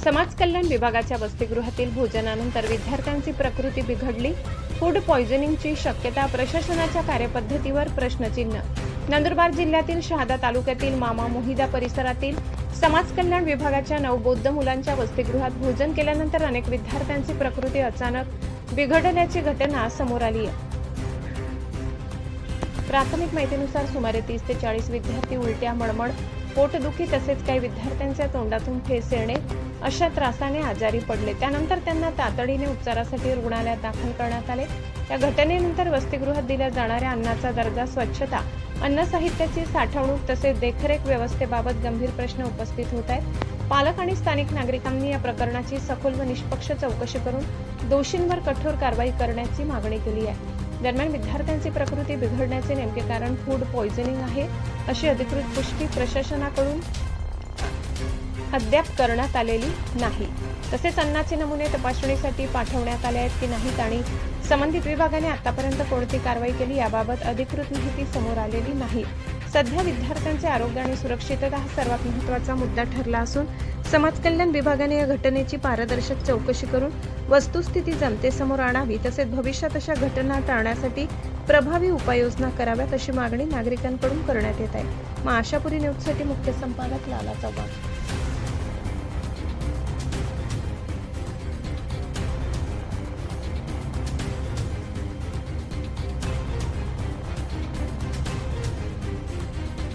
समाज कल्याण विभागाच्या वसतिगृहातील भोजनानंतर विद्यार्थ्यांची प्रकृती बिघडली, फूड पॉयझनिंगची शक्यता, प्रशासनाच्या कार्यपद्धतीवर प्रश्नचिन्ह। नंदुरबार जिल्ह्यातील शहादा तालुक्यातील मामा मोहिदा परिसरातील समाज कल्याण विभागाच्या नवबौद्ध मुलांच्या वसतिगृहात भोजन केल्यानंतर अनेक विद्यार्थ्यांची प्रकृती अचानक बिघडल्याची घटना समोर आली आहे। प्राथमिक माहितीनुसार सुमारे 30 ते 40 विद्यार्थी उलट्या, मळमळ, पोटदुखी तसेच काही विद्यार्थ्यांच्या तोंडातून फेस येणे अशा त्रासाने आजारी पडले। त्यानंतर त्यांना तातडीने उपचारासाठी रुग्णालयात दाखल करण्यात आले। या घटनेनंतर वसतिगृहात दिल्या जाणाऱ्या अन्नाचा दर्जा, स्वच्छता, अन्न साहित्याची साठवणूक तसेच देखरेख व्यवस्थेबाबत गंभीर प्रश्न उपस्थित होत आहेत। पालक आणि स्थानिक नागरिकांनी या प्रकरणाची सखोल व निष्पक्ष चौकशी करून दोषींवर कठोर कारवाई करण्याची मागणी केली आहे। दरम्यान विद्यार्थ्यांची प्रकृती बिघडण्याचे नेमके कारण फूड पॉयझनिंग आहे अशी अधिकृत पुष्टी प्रशासनाकडून अद्याप करण्यात आलेली नाही। तसेच अन्नाचे नमुने तपासणीसाठी पाठवण्यात आले आहेत की नाहीत आणि संबंधित विभागाने आतापर्यंत कोणती कारवाई केली याबाबत अधिकृत माहिती समोर आलेली नाही। सध्या विद्यार्थ्यांचे आरोग्य आणि सुरक्षितता हा सर्वात महत्त्वाचा मुद्दा ठरला असून समाज कल्याण विभागाने या घटनेची पारदर्शक चौकशी करून वस्तुस्थिती जनतेसमोर आणावी तसेच भविष्यात अशा घटना टाळण्यासाठी प्रभावी उपाययोजना कराव्यात अशी मागणी नागरिकांकडून करण्यात येत आहे। आशापुरी न्यूजसाठी मुख्य संपादक लाला चव्हाण।